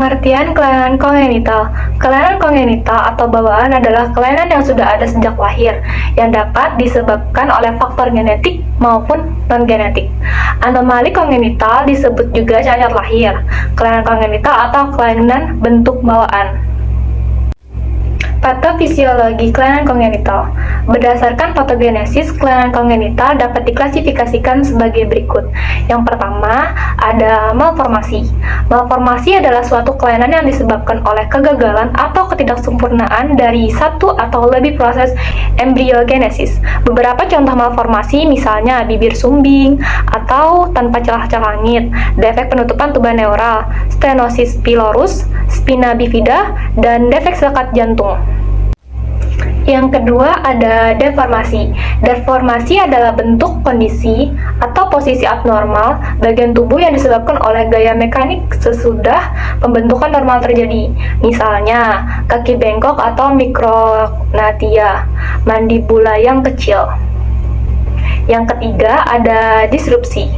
Pengertian kelainan kongenital. Kelainan kongenital atau bawaan adalah kelainan yang sudah ada sejak lahir, yang dapat disebabkan oleh faktor genetik maupun non-genetik. Anomali kongenital disebut juga cacat lahir, kelainan kongenital atau kelainan bentuk bawaan. Patofisiologi kelainan kongenital. Berdasarkan patogenesis, kelainan kongenital dapat diklasifikasikan sebagai berikut. Yang pertama, ada malformasi. Malformasi adalah suatu kelainan yang disebabkan oleh kegagalan atau ketidaksempurnaan dari satu atau lebih proses embriogenesis. Beberapa contoh malformasi misalnya bibir sumbing atau tanpa celah-celah langit, defek penutupan tuba neural, stenosis pylorus, spina bifida, dan defek sekat jantung. Yang kedua ada deformasi. Deformasi adalah bentuk, kondisi, atau posisi abnormal bagian tubuh yang disebabkan oleh gaya mekanik sesudah pembentukan normal terjadi. Misalnya, kaki bengkok atau mikrognathia, mandibula yang kecil. Yang ketiga ada disrupsi.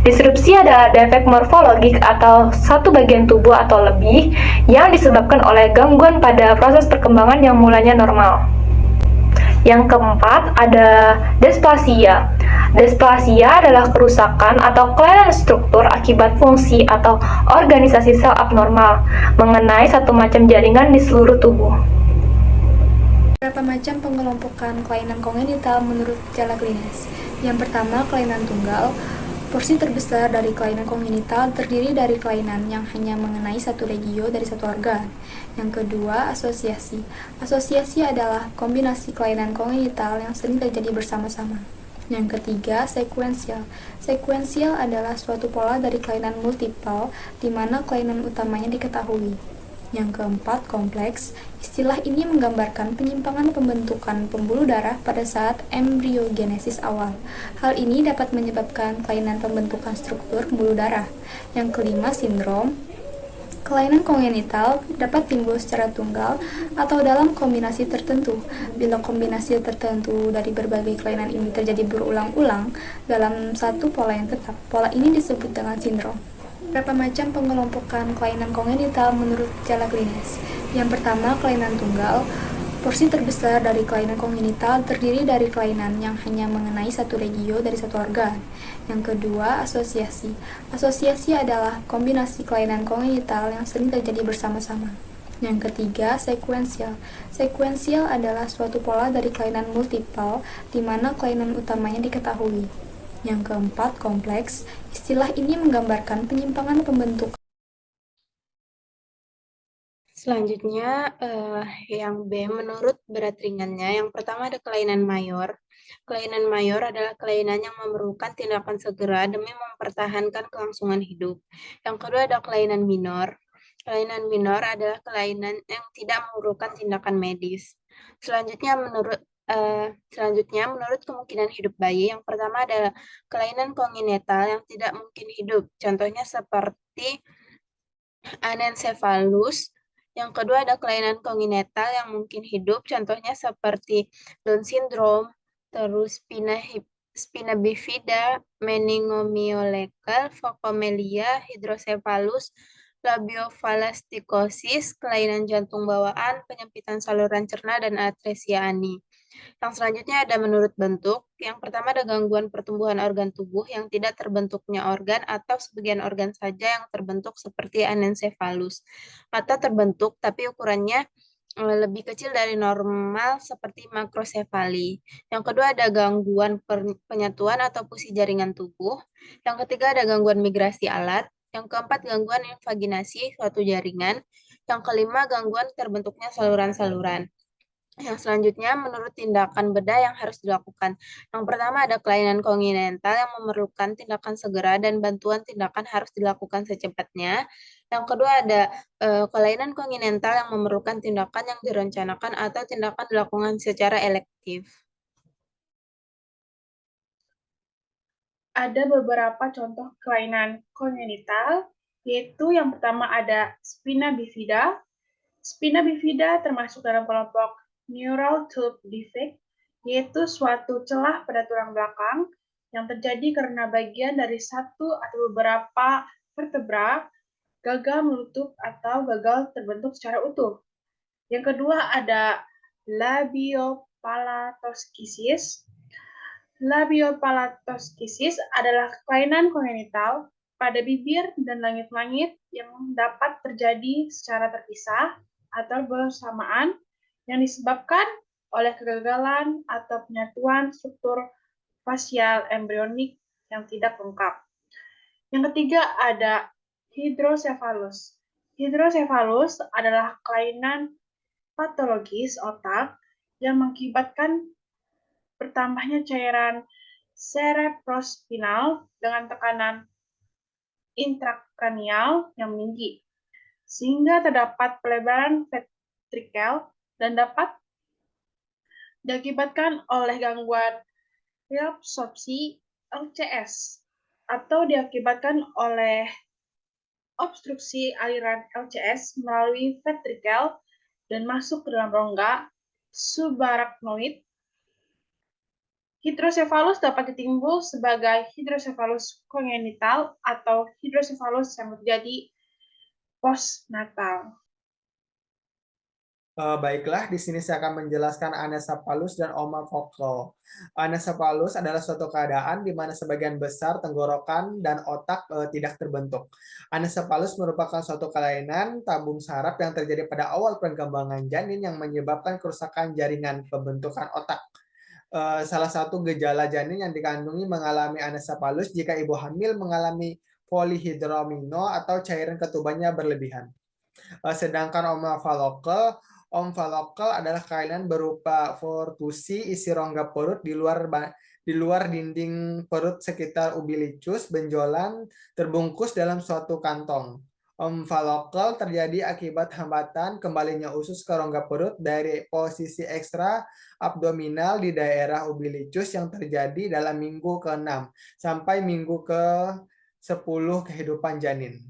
Disrupsi adalah defek morfologik atau satu bagian tubuh atau lebih yang disebabkan oleh gangguan pada proses perkembangan yang mulanya normal. Yang keempat ada dysplasia. Dysplasia adalah kerusakan atau kelainan struktur akibat fungsi atau organisasi sel abnormal mengenai satu macam jaringan di seluruh tubuh. Beberapa macam pengelompokan kelainan kongenital menurut gejala klinis. Yang pertama, kelainan tunggal. Porsi terbesar dari kelainan kongenital terdiri dari kelainan yang hanya mengenai satu regio dari satu organ. Yang kedua, asosiasi. Asosiasi adalah kombinasi kelainan kongenital yang sering terjadi bersama-sama. Yang ketiga, sekuensial. Sekuensial adalah suatu pola dari kelainan multiple, di mana kelainan utamanya diketahui. Yang keempat, kompleks. Istilah ini menggambarkan penyimpangan pembentukan pembuluh darah pada saat embriogenesis awal. Hal ini dapat menyebabkan kelainan pembentukan struktur pembuluh darah. Yang kelima, sindrom. Kelainan kongenital dapat timbul secara tunggal atau dalam kombinasi tertentu. Bila kombinasi tertentu dari berbagai kelainan ini terjadi berulang-ulang dalam satu pola yang tetap, pola ini disebut dengan sindrom. Berapa macam pengelompokan kelainan kongenital menurut gejala klinis? Yang pertama, kelainan tunggal. Porsi terbesar dari kelainan kongenital terdiri dari kelainan yang hanya mengenai satu regio dari satu organ. Yang kedua, asosiasi. Asosiasi adalah kombinasi kelainan kongenital yang sering terjadi bersama-sama. Yang ketiga, sekuensial. Sekuensial adalah suatu pola dari kelainan multiple, di mana kelainan utamanya diketahui. Yang keempat, kompleks. Istilah ini menggambarkan penyimpangan pembentukan. Selanjutnya, yang B, menurut berat ringannya, yang pertama ada kelainan mayor. Kelainan mayor adalah kelainan yang memerlukan tindakan segera demi mempertahankan kelangsungan hidup. Yang kedua ada kelainan minor. Kelainan minor adalah kelainan yang tidak memerlukan tindakan medis. Selanjutnya, menurut kemungkinan hidup bayi, yang pertama adalah kelainan kongenital yang tidak mungkin hidup. Contohnya seperti anencephalus. Yang kedua ada kelainan kongenital yang mungkin hidup. Contohnya seperti Down syndrome, terus spina bifida, meningomyelekel, phocomelia, hydrocephalus, labiofalastikosis, kelainan jantung bawaan, penyempitan saluran cerna, dan atresia ani. Yang selanjutnya ada menurut bentuk. Yang pertama ada gangguan pertumbuhan organ tubuh yang tidak terbentuknya organ atau sebagian organ saja yang terbentuk seperti anencephalus. Atau terbentuk tapi ukurannya lebih kecil dari normal seperti makrosefali. Yang kedua ada gangguan penyatuan atau fusi jaringan tubuh. Yang ketiga ada gangguan migrasi alat. Yang keempat gangguan invaginasi suatu jaringan. Yang kelima gangguan terbentuknya saluran-saluran. Yang selanjutnya, menurut tindakan bedah yang harus dilakukan. Yang pertama ada kelainan kongenital yang memerlukan tindakan segera dan bantuan tindakan harus dilakukan secepatnya. Yang kedua ada kelainan kongenital yang memerlukan tindakan yang direncanakan atau tindakan dilakukan secara elektif. Ada beberapa contoh kelainan kongenital, yaitu yang pertama ada spina bifida. Spina bifida termasuk dalam kelompok neural tube defect, yaitu suatu celah pada tulang belakang yang terjadi karena bagian dari satu atau beberapa vertebra gagal menutup atau gagal terbentuk secara utuh. Yang kedua ada labiopalatoskisis. Labiopalatoskisis adalah kelainan kongenital pada bibir dan langit-langit yang dapat terjadi secara terpisah atau bersamaan yang disebabkan oleh kegagalan atau penyatuan struktur fasial embrionik yang tidak lengkap. Yang ketiga ada hidrosefalus. Hidrosefalus adalah kelainan patologis otak yang mengakibatkan bertambahnya cairan cerebrospinal dengan tekanan intrakranial yang meninggi, sehingga terdapat pelebaran ventrikel dan dapat diakibatkan oleh gangguan reabsorpsi LCS atau diakibatkan oleh obstruksi aliran LCS melalui ventrikel dan masuk ke dalam rongga subarachnoid. Hidrosefalus dapat ditimbul sebagai hidrosefalus kongenital atau hidrosefalus yang terjadi postnatal. Baiklah, di sini saya akan menjelaskan anencephalus dan omphalocal. Anencephalus adalah suatu keadaan di mana sebagian besar tenggorokan dan otak tidak terbentuk. Anencephalus merupakan suatu kelainan tabung saraf yang terjadi pada awal perkembangan janin yang menyebabkan kerusakan jaringan pembentukan otak. Salah satu gejala janin yang dikandungi mengalami anencephalus jika ibu hamil mengalami polyhydramnion atau cairan ketubannya berlebihan. Sedangkan omphalocal adalah kelainan berupa fortusi isi rongga perut di luar dinding perut sekitar umbilicus, benjolan terbungkus dalam suatu kantong. Omphalocal terjadi akibat hambatan kembalinya usus ke rongga perut dari posisi ekstra abdominal di daerah umbilicus yang terjadi dalam minggu ke-6 sampai minggu ke-10 kehidupan janin.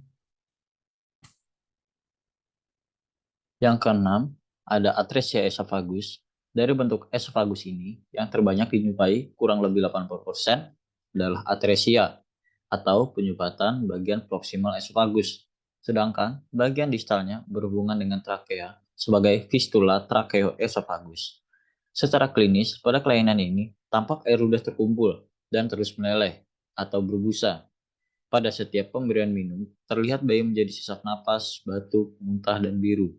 Yang keenam, ada atresia esophagus. Dari bentuk esophagus ini, yang terbanyak dijumpai kurang lebih 80% adalah atresia atau penyumbatan bagian proksimal esophagus. Sedangkan bagian distalnya berhubungan dengan trakea sebagai fistula tracheoesophagus. Secara klinis, pada kelainan ini tampak air ludah terkumpul dan terus meleleh atau berbusa. Pada setiap pemberian minum, terlihat bayi menjadi sesak napas, batuk, muntah, dan biru.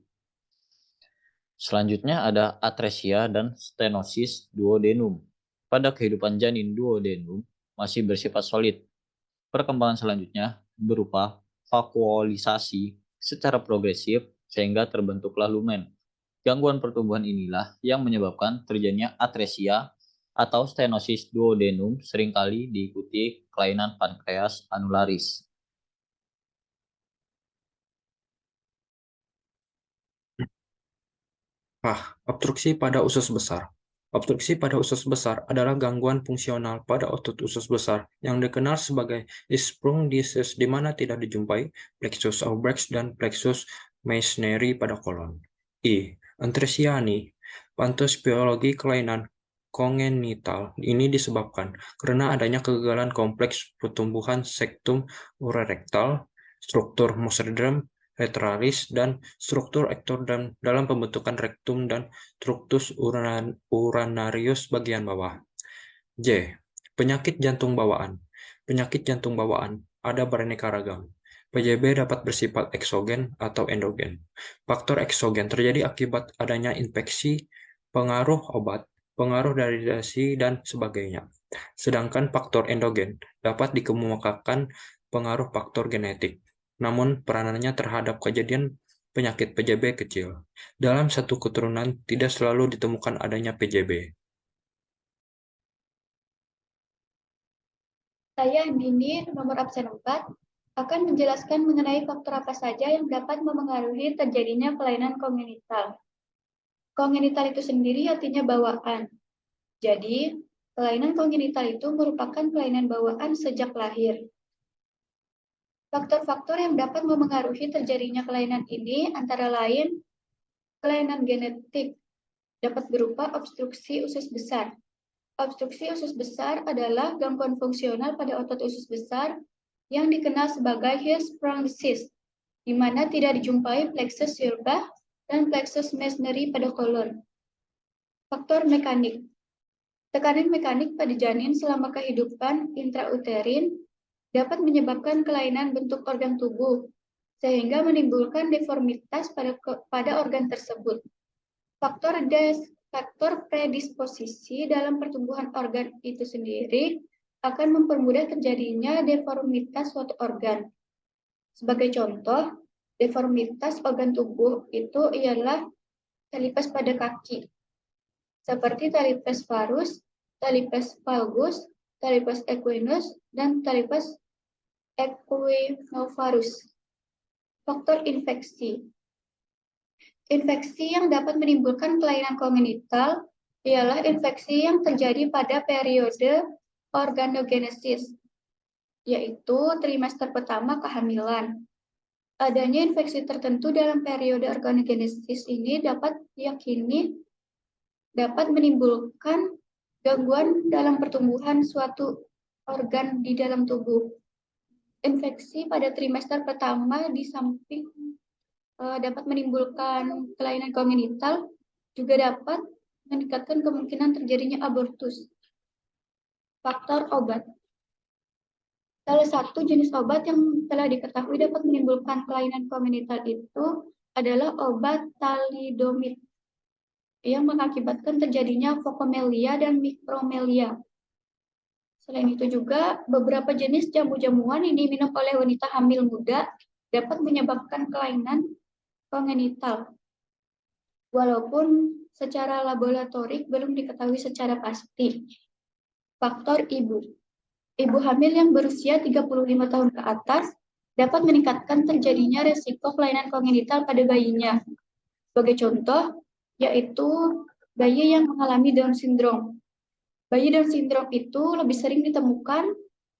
Selanjutnya ada atresia dan stenosis duodenum. Pada kehidupan janin, duodenum masih bersifat solid. Perkembangan selanjutnya berupa vakuolisasi secara progresif sehingga terbentuklah lumen. Gangguan pertumbuhan inilah yang menyebabkan terjadinya atresia atau stenosis duodenum, seringkali diikuti kelainan pankreas anularis. Obstruksi pada usus besar. Obstruksi pada usus besar adalah gangguan fungsional pada otot usus besar yang dikenal sebagai Hirschsprung disease di mana tidak dijumpai plexus Aubrax dan plexus Meissneri pada kolon. Atresia-ani. Patobiologi kelainan kongenital ini disebabkan karena adanya kegagalan kompleks pertumbuhan sektum urerektal, struktur mesoderm retralis, dan struktur ektoderm dalam pembentukan rektum dan truktus urinarius bagian bawah. Penyakit jantung bawaan. Penyakit jantung bawaan ada beraneka ragam. PJB dapat bersifat eksogen atau endogen. Faktor eksogen terjadi akibat adanya infeksi, pengaruh obat, pengaruh dari radiasi, dan sebagainya. Sedangkan faktor endogen dapat dikemukakan pengaruh faktor genetik. Namun peranannya terhadap kejadian penyakit PJB kecil. Dalam satu keturunan tidak selalu ditemukan adanya PJB. Saya Dini, nomor absen 4, akan menjelaskan mengenai faktor apa saja yang dapat memengaruhi terjadinya kelainan kongenital. Kongenital itu sendiri artinya bawaan. Jadi, kelainan kongenital itu merupakan kelainan bawaan sejak lahir. Faktor-faktor yang dapat memengaruhi terjadinya kelainan ini antara lain kelainan genetik dapat berupa obstruksi usus besar. Obstruksi usus besar adalah gangguan fungsional pada otot usus besar yang dikenal sebagai Hirschsprung disease. di mana tidak dijumpai plexus Hilbach dan plexus Meissneri pada kolon. Faktor mekanik. Tekanan mekanik pada janin selama kehidupan intrauterin dapat menyebabkan kelainan bentuk organ tubuh, sehingga menimbulkan deformitas pada organ tersebut. Faktor predisposisi dalam pertumbuhan organ itu sendiri akan mempermudah terjadinya deformitas suatu organ. Sebagai contoh, deformitas organ tubuh itu ialah talipes pada kaki, seperti talipes varus, talipes valgus, talipes equinus, dan talipes equinovarus. Faktor infeksi. Infeksi yang dapat menimbulkan kelainan kongenital ialah infeksi yang terjadi pada periode organogenesis, yaitu trimester pertama kehamilan. Adanya infeksi tertentu dalam periode organogenesis ini dapat diyakini dapat menimbulkan gangguan dalam pertumbuhan suatu organ di dalam tubuh. Infeksi pada trimester pertama di samping dapat menimbulkan kelainan kongenital, juga dapat meningkatkan kemungkinan terjadinya abortus. Faktor obat. Salah satu jenis obat yang telah diketahui dapat menimbulkan kelainan kongenital itu adalah obat thalidomid yang mengakibatkan terjadinya focomelia dan micromelia. Selain itu juga, beberapa jenis jamu-jamuan yang diminum oleh wanita hamil muda dapat menyebabkan kelainan kongenital. Walaupun secara laboratorik belum diketahui secara pasti. Faktor ibu. Ibu hamil yang berusia 35 tahun ke atas dapat meningkatkan terjadinya resiko kelainan kongenital pada bayinya. Sebagai contoh, yaitu bayi yang mengalami Down syndrome. Bayi Down syndrome itu lebih sering ditemukan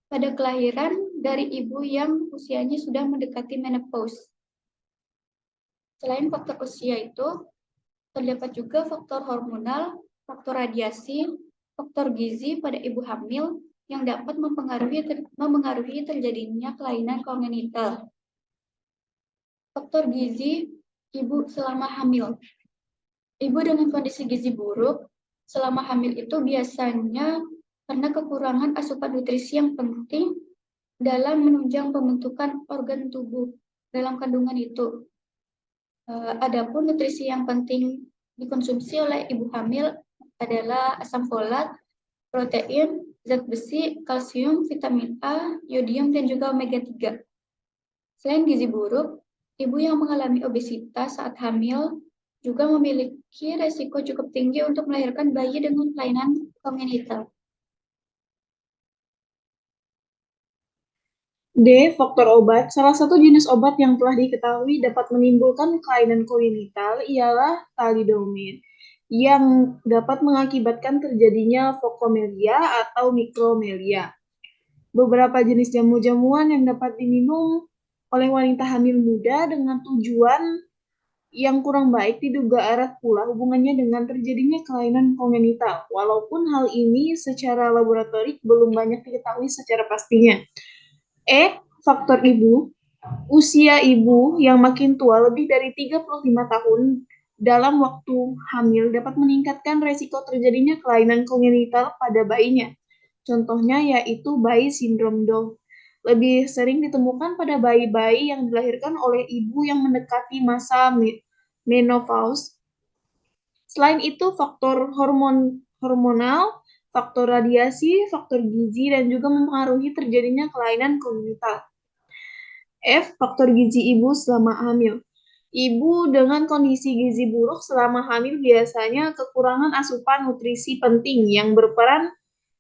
pada kelahiran dari ibu yang usianya sudah mendekati menopause. Selain faktor usia itu, terdapat juga faktor hormonal, faktor radiasi, faktor gizi pada ibu hamil yang dapat mempengaruhi terjadinya kelainan kongenital. Faktor gizi ibu selama hamil. Ibu dengan kondisi gizi buruk selama hamil itu biasanya karena kekurangan asupan nutrisi yang penting dalam menunjang pembentukan organ tubuh dalam kandungan itu. Adapun nutrisi yang penting dikonsumsi oleh ibu hamil adalah asam folat, protein, zat besi, kalsium, vitamin A, yodium, dan juga omega 3. Selain gizi buruk, ibu yang mengalami obesitas saat hamil juga memiliki resiko cukup tinggi untuk melahirkan bayi dengan kelainan kongenital. D. Faktor obat. Salah satu jenis obat yang telah diketahui dapat menimbulkan kelainan kongenital ialah thalidomid, yang dapat mengakibatkan terjadinya focomelia atau micromelia. Beberapa jenis jamu-jamuan yang dapat diminum oleh wanita hamil muda dengan tujuan yang kurang baik diduga erat pula hubungannya dengan terjadinya kelainan kongenital, walaupun hal ini secara laboratorik belum banyak diketahui secara pastinya. Faktor ibu. Usia ibu yang makin tua lebih dari 35 tahun dalam waktu hamil dapat meningkatkan resiko terjadinya kelainan kongenital pada bayinya. Contohnya yaitu bayi sindrom Down. Lebih sering ditemukan pada bayi-bayi yang dilahirkan oleh ibu yang mendekati masa menopause. Selain itu, faktor hormonal, faktor radiasi, faktor gizi, dan juga mempengaruhi terjadinya kelainan kongenital. Faktor gizi ibu selama hamil. Ibu dengan kondisi gizi buruk selama hamil biasanya kekurangan asupan nutrisi penting yang berperan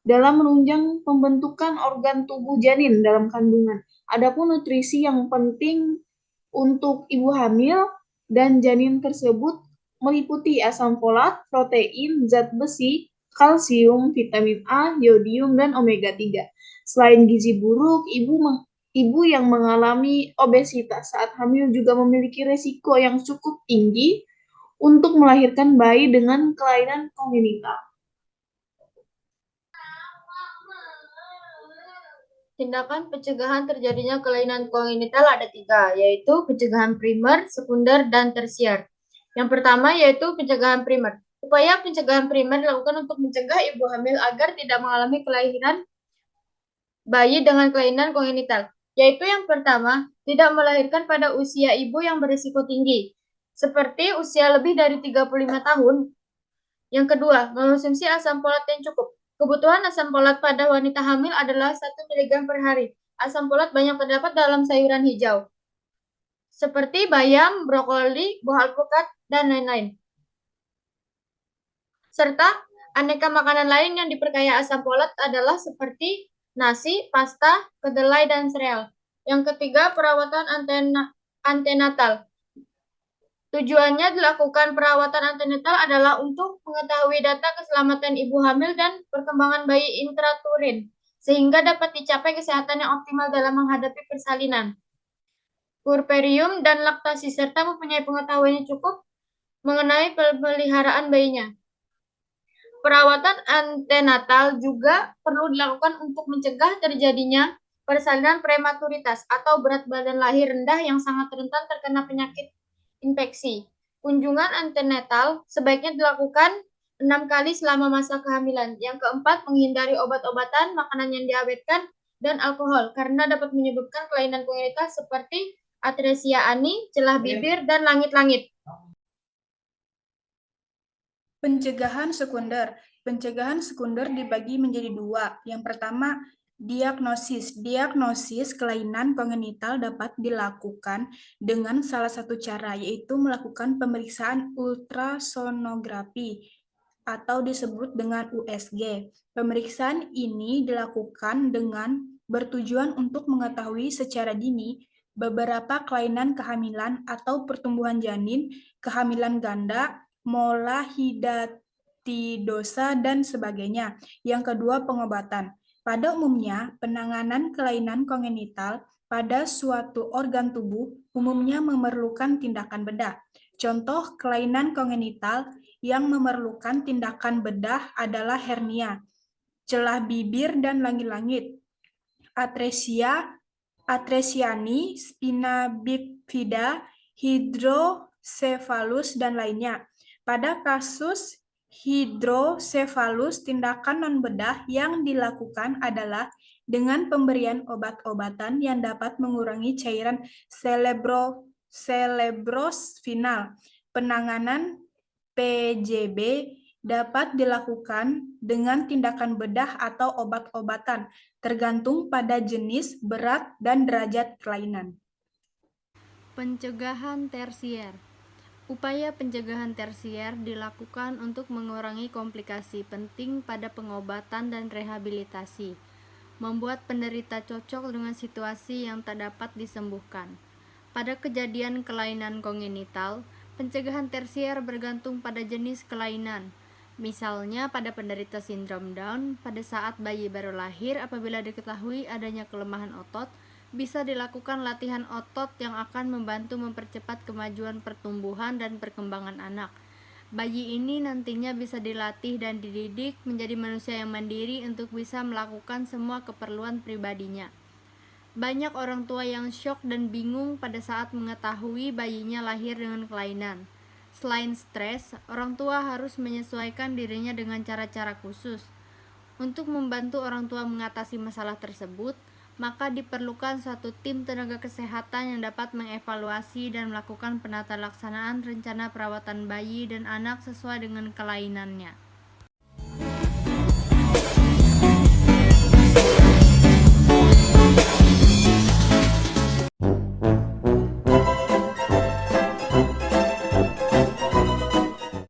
dalam menunjang pembentukan organ tubuh janin dalam kandungan. Adapun nutrisi yang penting untuk ibu hamil dan janin tersebut meliputi asam folat, protein, zat besi, kalsium, vitamin A, yodium, dan omega 3. Selain gizi buruk, ibu yang mengalami obesitas saat hamil juga memiliki risiko yang cukup tinggi untuk melahirkan bayi dengan kelainan kongenital. tindakan pencegahan terjadinya kelainan kongenital ada 3, yaitu pencegahan primer, sekunder, dan tersier. Yang pertama yaitu pencegahan primer. Upaya pencegahan primer dilakukan untuk mencegah ibu hamil agar tidak mengalami kelahiran bayi dengan kelainan kongenital, yaitu yang pertama, tidak melahirkan pada usia ibu yang berisiko tinggi, seperti usia lebih dari 35 tahun. Yang kedua, mengonsumsi asam folat yang cukup. Kebutuhan asam folat pada wanita hamil adalah 1 mg per hari. Asam folat banyak terdapat dalam sayuran hijau, seperti bayam, brokoli, buah alpukat, dan lain-lain. Serta aneka makanan lain yang diperkaya asam folat adalah seperti nasi, pasta, kedelai, dan sereal. Yang ketiga, perawatan antenatal. Tujuannya dilakukan perawatan antenatal adalah untuk mengetahui data keselamatan ibu hamil dan perkembangan bayi intrauterin, sehingga dapat dicapai kesehatan yang optimal dalam menghadapi persalinan, puerperium, dan laktasi, serta mempunyai pengetahuan yang cukup mengenai pemeliharaan bayinya. Perawatan antenatal juga perlu dilakukan untuk mencegah terjadinya persalinan prematuritas atau berat badan lahir rendah yang sangat rentan terkena penyakit infeksi. Kunjungan antenatal sebaiknya dilakukan 6 kali selama masa kehamilan. Yang keempat, menghindari obat-obatan, makanan yang diawetkan, dan alkohol karena dapat menyebabkan kelainan kongenital seperti atresia ani, celah bibir, dan langit-langit. Pencegahan sekunder. Pencegahan sekunder dibagi menjadi 2. Yang pertama, diagnosis. Diagnosis kelainan kongenital dapat dilakukan dengan salah satu cara, yaitu melakukan pemeriksaan ultrasonografi atau disebut dengan USG. Pemeriksaan ini dilakukan dengan bertujuan untuk mengetahui secara dini beberapa kelainan kehamilan atau pertumbuhan janin, kehamilan ganda, mola hidatidosa, dan sebagainya. Yang kedua, pengobatan. Pada umumnya, penanganan kelainan kongenital pada suatu organ tubuh umumnya memerlukan tindakan bedah. Contoh kelainan kongenital yang memerlukan tindakan bedah adalah hernia, celah bibir dan langit-langit, atresiani, spina bifida, hidrosefalus, dan lainnya. Pada kasus hidrosefalus, tindakan non-bedah yang dilakukan adalah dengan pemberian obat-obatan yang dapat mengurangi cairan cerebrospinal. Penanganan PJB dapat dilakukan dengan tindakan bedah atau obat-obatan, tergantung pada jenis, berat, dan derajat kelainan. Pencegahan tersier. Upaya pencegahan tersier dilakukan untuk mengurangi komplikasi penting pada pengobatan dan rehabilitasi, membuat penderita cocok dengan situasi yang tak dapat disembuhkan. Pada kejadian kelainan kongenital, pencegahan tersier bergantung pada jenis kelainan. Misalnya pada penderita sindrom Down, pada saat bayi baru lahir apabila diketahui adanya kelemahan otot, bisa dilakukan latihan otot yang akan membantu mempercepat kemajuan pertumbuhan dan perkembangan anak. Bayi ini nantinya bisa dilatih dan dididik menjadi manusia yang mandiri untuk bisa melakukan semua keperluan pribadinya. Banyak orang tua yang syok dan bingung pada saat mengetahui bayinya lahir dengan kelainan. Selain stres, orang tua harus menyesuaikan dirinya dengan cara-cara khusus. Untuk membantu orang tua mengatasi masalah tersebut, maka diperlukan suatu tim tenaga kesehatan yang dapat mengevaluasi dan melakukan penata laksanaan rencana perawatan bayi dan anak sesuai dengan kelainannya.